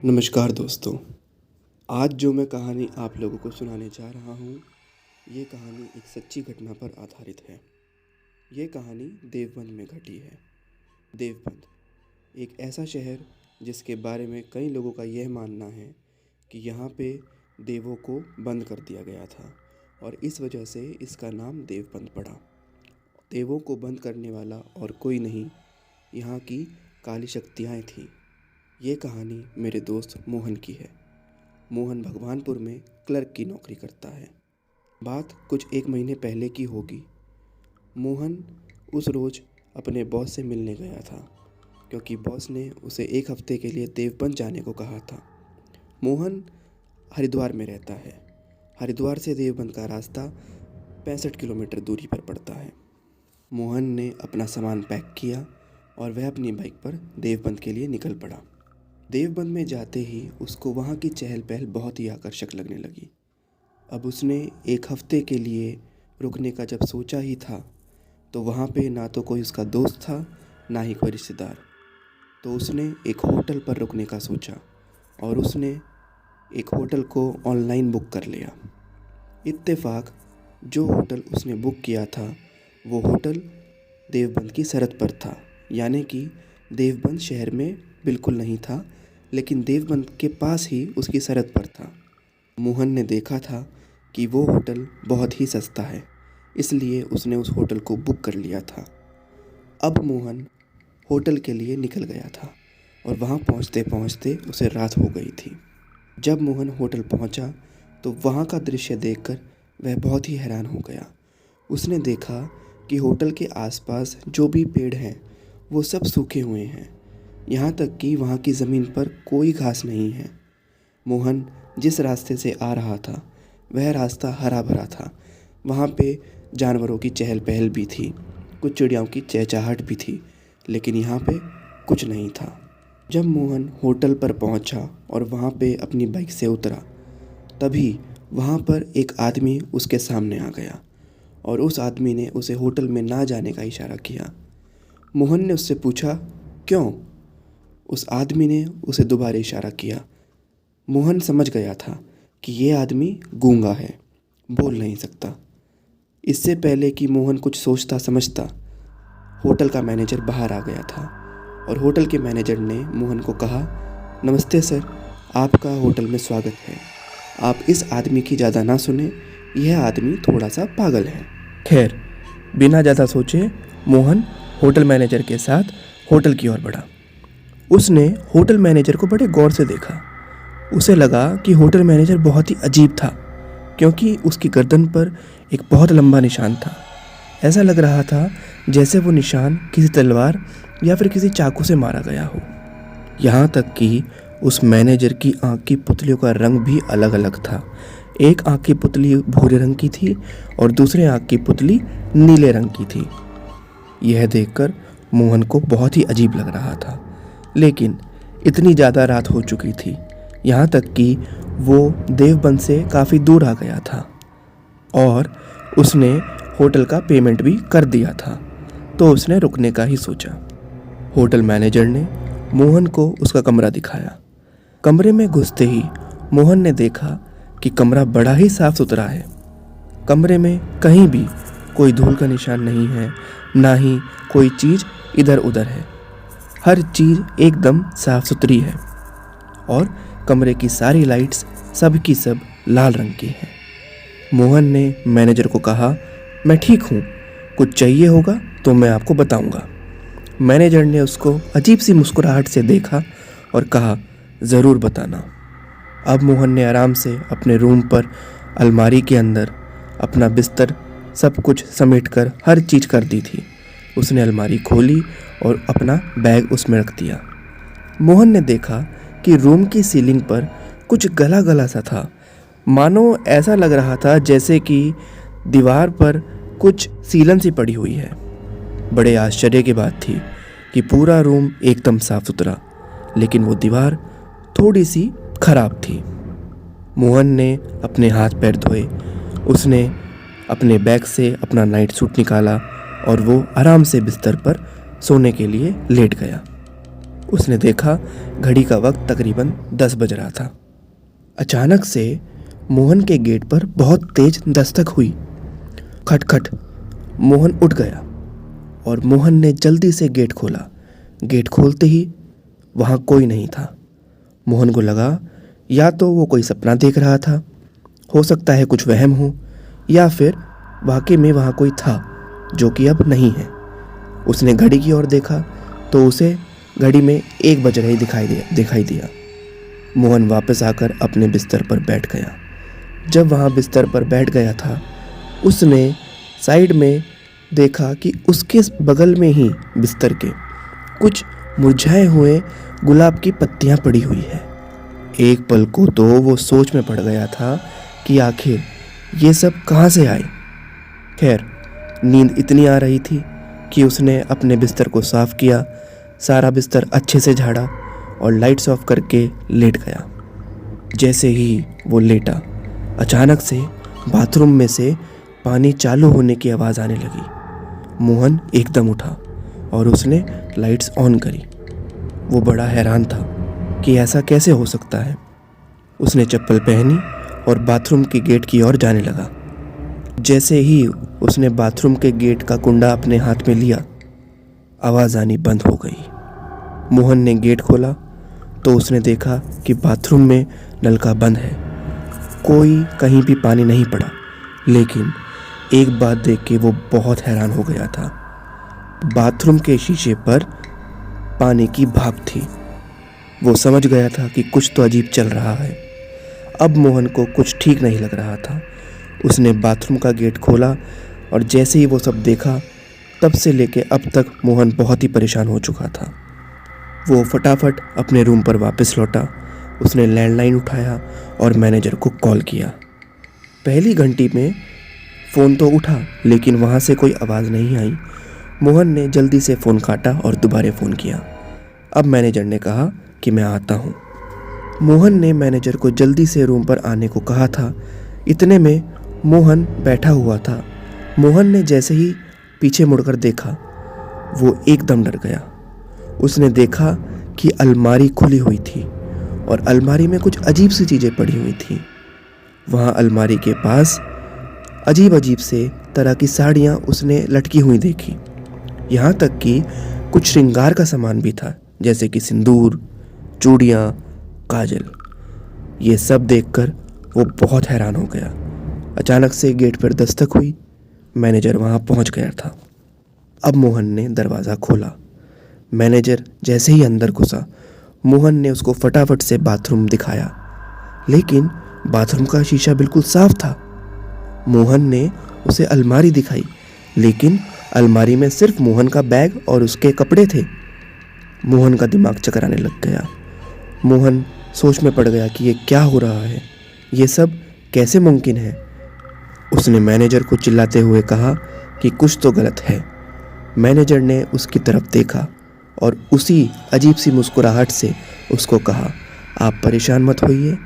नमस्कार दोस्तों। आज जो मैं कहानी आप लोगों को सुनाने जा रहा हूँ, ये कहानी एक सच्ची घटना पर आधारित है। ये कहानी देवबंद में घटी है। देवबंद एक ऐसा शहर जिसके बारे में कई लोगों का यह मानना है कि यहाँ पे देवों को बंद कर दिया गया था और इस वजह से इसका नाम देवबंद पड़ा। देवों को बंद करने वाला और कोई नहीं, यहाँ की काली शक्तियाँ थीं। ये कहानी मेरे दोस्त मोहन की है। मोहन भगवानपुर में क्लर्क की नौकरी करता है। बात कुछ 1 महीने पहले की होगी। मोहन उस रोज़ अपने बॉस से मिलने गया था क्योंकि बॉस ने उसे 1 हफ्ते के लिए देवबंद जाने को कहा था। मोहन हरिद्वार में रहता है। हरिद्वार से देवबंद का रास्ता 65 किलोमीटर दूरी पर पड़ता है। मोहन ने अपना सामान पैक किया और वह अपनी बाइक पर देवबंद के लिए निकल पड़ा। देवबंद में जाते ही उसको वहाँ की चहल पहल बहुत ही आकर्षक लगने लगी। अब उसने 1 हफ्ते के लिए रुकने का जब सोचा ही था तो वहाँ पे ना तो कोई उसका दोस्त था ना ही कोई रिश्तेदार। तो उसने एक होटल पर रुकने का सोचा और उसने एक होटल को ऑनलाइन बुक कर लिया। इत्तेफाक जो होटल उसने बुक किया था वो होटल देवबंद की सरहद पर था, यानी कि देवबंद शहर में बिल्कुल नहीं था, लेकिन देवबंद के पास ही उसकी सरहद पर था। मोहन ने देखा था कि वो होटल बहुत ही सस्ता है, इसलिए उसने उस होटल को बुक कर लिया था। अब मोहन होटल के लिए निकल गया था और वहाँ पहुँचते पहुँचते उसे रात हो गई थी। जब मोहन होटल पहुँचा तो वहाँ का दृश्य देखकर वह बहुत ही हैरान हो गया। उसने देखा कि होटल के आसपास जो भी पेड़ हैं वो सब सूखे हुए हैं, यहाँ तक कि वहाँ की ज़मीन पर कोई घास नहीं है। मोहन जिस रास्ते से आ रहा था वह रास्ता हरा भरा था। वहाँ पे जानवरों की चहल पहल भी थी, कुछ चिड़ियाओं की चहचहाहट भी थी, लेकिन यहाँ पे कुछ नहीं था। जब मोहन होटल पर पहुँचा और वहाँ पे अपनी बाइक से उतरा, तभी वहाँ पर एक आदमी उसके सामने आ गया और उस आदमी ने उसे होटल में ना जाने का इशारा किया। मोहन ने उससे पूछा, क्यों? उस आदमी ने उसे दोबारा इशारा किया। मोहन समझ गया था कि ये आदमी गूंगा है, बोल नहीं सकता। इससे पहले कि मोहन कुछ सोचता समझता, होटल का मैनेजर बाहर आ गया था और होटल के मैनेजर ने मोहन को कहा, नमस्ते सर, आपका होटल में स्वागत है। आप इस आदमी की ज़्यादा ना सुने, यह आदमी थोड़ा सा पागल है। खैर, बिना ज़्यादा सोचे मोहन होटल मैनेजर के साथ होटल की ओर बढ़ा। उसने होटल मैनेजर को बड़े गौर से देखा। उसे लगा कि होटल मैनेजर बहुत ही अजीब था, क्योंकि उसकी गर्दन पर एक बहुत लंबा निशान था। ऐसा लग रहा था जैसे वो निशान किसी तलवार या फिर किसी चाकू से मारा गया हो। यहाँ तक कि उस मैनेजर की आँख की पुतलियों का रंग भी अलग अलग था। एक आँख की पुतली भूरे रंग की थी और दूसरे आँख की पुतली नीले रंग की थी। यह देखकर मोहन को बहुत ही अजीब लग रहा था, लेकिन इतनी ज़्यादा रात हो चुकी थी, यहाँ तक कि वो देवबंद से काफ़ी दूर आ गया था और उसने होटल का पेमेंट भी कर दिया था, तो उसने रुकने का ही सोचा। होटल मैनेजर ने मोहन को उसका कमरा दिखाया। कमरे में घुसते ही मोहन ने देखा कि कमरा बड़ा ही साफ़ सुथरा है। कमरे में कहीं भी कोई धूल का निशान नहीं है, ना ही कोई चीज़ इधर उधर है। हर चीज़ एकदम साफ़ सुथरी है और कमरे की सारी लाइट्स सब की सब लाल रंग की हैं। मोहन ने मैनेजर को कहा, मैं ठीक हूँ, कुछ चाहिए होगा तो मैं आपको बताऊँगा। मैनेजर ने उसको अजीब सी मुस्कुराहट से देखा और कहा, ज़रूर बताना। अब मोहन ने आराम से अपने रूम पर अलमारी के अंदर अपना बिस्तर सब कुछ समेट कर हर चीज़ कर दी थी। उसने अलमारी खोली और अपना बैग उसमें रख दिया। मोहन ने देखा कि रूम की सीलिंग पर कुछ गला गला सा था, मानो ऐसा लग रहा था जैसे कि दीवार पर कुछ सीलन सी पड़ी हुई है। बड़े आश्चर्य की बात थी कि पूरा रूम एकदम साफ सुथरा, लेकिन वो दीवार थोड़ी सी खराब थी। मोहन ने अपने हाथ पैर धोए, उसने अपने बैग से अपना नाइट सूट निकाला और वो आराम से बिस्तर पर सोने के लिए लेट गया। उसने देखा घड़ी का वक्त तकरीबन 10 बज रहा था। अचानक से मोहन के गेट पर बहुत तेज दस्तक हुई। खटखट। मोहन उठ गया और मोहन ने जल्दी से गेट खोला। गेट खोलते ही वहाँ कोई नहीं था। मोहन को लगा या तो वो कोई सपना देख रहा था, हो सकता है कुछ वहम हो, या फिर वाकई में वहाँ कोई था जो कि अब नहीं है। उसने घड़ी की ओर देखा तो उसे घड़ी में 1 बज रही दिखाई दिया। मोहन वापस आकर अपने बिस्तर पर बैठ गया। जब वहाँ बिस्तर पर बैठ गया था, उसने साइड में देखा कि उसके बगल में ही बिस्तर के कुछ मुरझाए हुए गुलाब की पत्तियां पड़ी हुई है। एक पल को तो वो सोच में पड़ गया था कि आखिर ये सब कहाँ से आए। खैर, नींद इतनी आ रही थी कि उसने अपने बिस्तर को साफ किया, सारा बिस्तर अच्छे से झाड़ा और लाइट्स ऑफ करके लेट गया। जैसे ही वो लेटा, अचानक से बाथरूम में से पानी चालू होने की आवाज़ आने लगी। मोहन एकदम उठा और उसने लाइट्स ऑन करी। वो बड़ा हैरान था कि ऐसा कैसे हो सकता है। उसने चप्पल पहनी और बाथरूम के गेट की ओर जाने लगा। जैसे ही उसने बाथरूम के गेट का कुंडा अपने हाथ में लिया, आवाज़ आनी बंद हो गई। मोहन ने गेट खोला तो उसने देखा कि बाथरूम में नलका बंद है। कोई कहीं भी पानी नहीं पड़ा, लेकिन एक बात देख के वो बहुत हैरान हो गया था। बाथरूम के शीशे पर पानी की भाप थी। वो समझ गया था कि कुछ तो अजीब चल रहा है। अब मोहन को कुछ ठीक नहीं लग रहा था। उसने बाथरूम का गेट खोला और जैसे ही वो सब देखा, तब से लेके अब तक मोहन बहुत ही परेशान हो चुका था। वो फटाफट अपने रूम पर वापस लौटा। उसने लैंडलाइन उठाया और मैनेजर को कॉल किया। पहली घंटी में फ़ोन तो उठा, लेकिन वहाँ से कोई आवाज़ नहीं आई। मोहन ने जल्दी से फ़ोन काटा और दोबारा फ़ोन किया। अब मैनेजर ने कहा कि मैं आता हूँ। मोहन ने मैनेजर को जल्दी से रूम पर आने को कहा था। इतने में मोहन बैठा हुआ था। मोहन ने जैसे ही पीछे मुड़कर देखा, वो एकदम डर गया। उसने देखा कि अलमारी खुली हुई थी और अलमारी में कुछ अजीब सी चीज़ें पड़ी हुई थी। वहाँ अलमारी के पास अजीब अजीब से तरह की साड़ियाँ उसने लटकी हुई देखी। यहाँ तक कि कुछ श्रृंगार का सामान भी था, जैसे कि सिंदूर, चूड़ियाँ, काजल। ये सब देखकर वो बहुत हैरान हो गया। अचानक से गेट पर दस्तक हुई। मैनेजर वहाँ पहुँच गया था। अब मोहन ने दरवाज़ा खोला। मैनेजर जैसे ही अंदर घुसा, मोहन ने उसको फटाफट से बाथरूम दिखाया, लेकिन बाथरूम का शीशा बिल्कुल साफ था। मोहन ने उसे अलमारी दिखाई, लेकिन अलमारी में सिर्फ मोहन का बैग और उसके कपड़े थे। मोहन का दिमाग चकराने लग गया। मोहन सोच में पड़ गया कि ये क्या हो रहा है, ये सब कैसे मुमकिन है। उसने मैनेजर को चिल्लाते हुए कहा कि कुछ तो गलत है। मैनेजर ने उसकी तरफ देखा और उसी अजीब सी मुस्कुराहट से उसको कहा, आप परेशान मत होइए,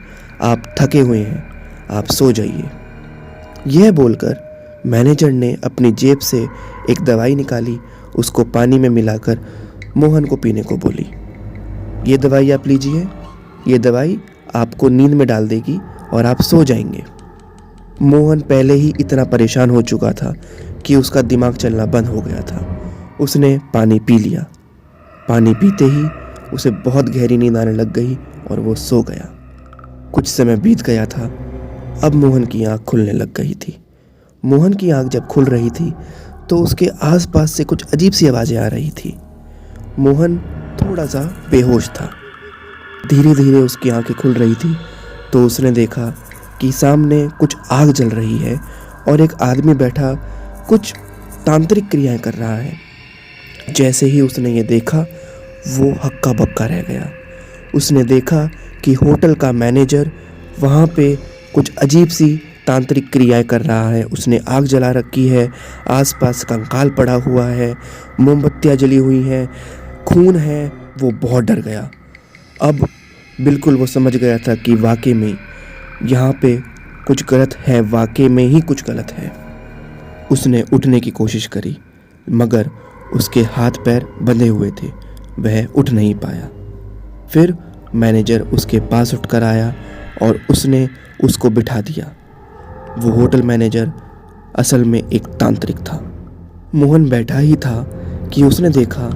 आप थके हुए हैं, आप सो जाइए। यह बोलकर मैनेजर ने अपनी जेब से एक दवाई निकाली, उसको पानी में मिलाकर मोहन को पीने को बोली। ये दवाई आप लीजिए, ये दवाई आपको नींद में डाल देगी और आप सो जाएंगे। मोहन पहले ही इतना परेशान हो चुका था कि उसका दिमाग चलना बंद हो गया था। उसने पानी पी लिया। पानी पीते ही उसे बहुत गहरी नींद आने लग गई और वो सो गया। कुछ समय बीत गया था। अब मोहन की आँख खुलने लग गई थी। मोहन की आँख जब खुल रही थी तो उसके आसपास से कुछ अजीब सी आवाज़ें आ रही थी। मोहन थोड़ा सा बेहोश था। धीरे धीरे उसकी आंखें खुल रही थी तो उसने देखा कि सामने कुछ आग जल रही है और एक आदमी बैठा कुछ तांत्रिक क्रियाएं कर रहा है। जैसे ही उसने ये देखा, वो हक्का बक्का रह गया। उसने देखा कि होटल का मैनेजर वहाँ पे कुछ अजीब सी तांत्रिक क्रियाएं कर रहा है। उसने आग जला रखी है, आसपास कंकाल पड़ा हुआ है, मोमबत्तियाँ जली हुई हैं, खून है। वो बहुत डर गया। अब बिल्कुल वो समझ गया था कि वाकई में यहाँ पे कुछ गलत है, वाकई में ही कुछ गलत है। उसने उठने की कोशिश करी, मगर उसके हाथ पैर बंधे हुए थे। वह उठ नहीं पाया। फिर मैनेजर उसके पास उठकर आया और उसने उसको बिठा दिया। वो होटल मैनेजर असल में एक तांत्रिक था। मोहन बैठा ही था कि उसने देखा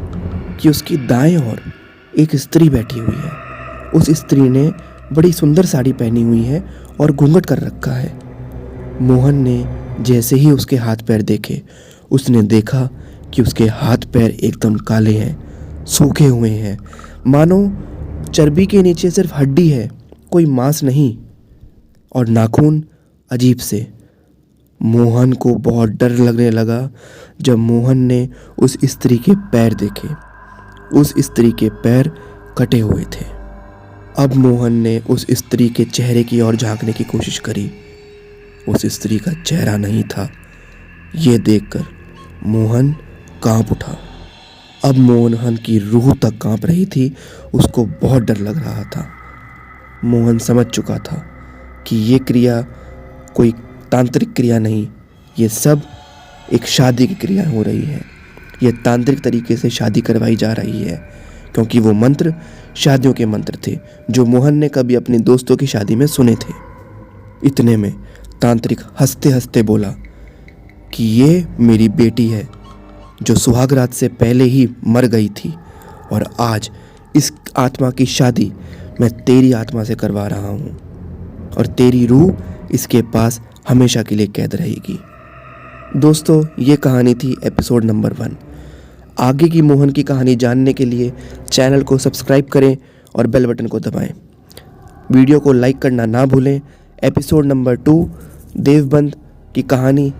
कि उसकी दाएं ओर एक स्त्री बैठी हुई है। उस स्त्री ने बड़ी सुंदर साड़ी पहनी हुई है और घूंघट कर रखा है। मोहन ने जैसे ही उसके हाथ पैर देखे, उसने देखा कि उसके हाथ पैर एकदम काले हैं, सूखे हुए हैं, मानो चर्बी के नीचे सिर्फ हड्डी है, कोई मांस नहीं, और नाखून अजीब से। मोहन को बहुत डर लगने लगा जब मोहन ने उस स्त्री के पैर देखे। उस स्त्री के पैर कटे हुए थे। अब मोहन ने उस स्त्री के चेहरे की ओर झांकने की कोशिश करी। उस स्त्री का चेहरा नहीं था। ये देखकर मोहन कांप उठा। अब मोहन की रूह तक कांप रही थी। उसको बहुत डर लग रहा था। मोहन समझ चुका था कि ये क्रिया कोई तांत्रिक क्रिया नहीं, ये सब एक शादी की क्रिया हो रही है। ये तांत्रिक तरीके से शादी करवाई जा रही है, क्योंकि वो मंत्र शादियों के मंत्र थे जो मोहन ने कभी अपने दोस्तों की शादी में सुने थे। इतने में तांत्रिक हंसते हंसते बोला कि ये मेरी बेटी है जो सुहागरात से पहले ही मर गई थी, और आज इस आत्मा की शादी मैं तेरी आत्मा से करवा रहा हूँ, और तेरी रूह इसके पास हमेशा के लिए कैद रहेगी। दोस्तों, ये कहानी थी एपिसोड नंबर 1। आगे की मोहन की कहानी जानने के लिए चैनल को सब्सक्राइब करें और बेल बटन को दबाएं। वीडियो को लाइक करना ना भूलें। एपिसोड नंबर 2 देवबंद की कहानी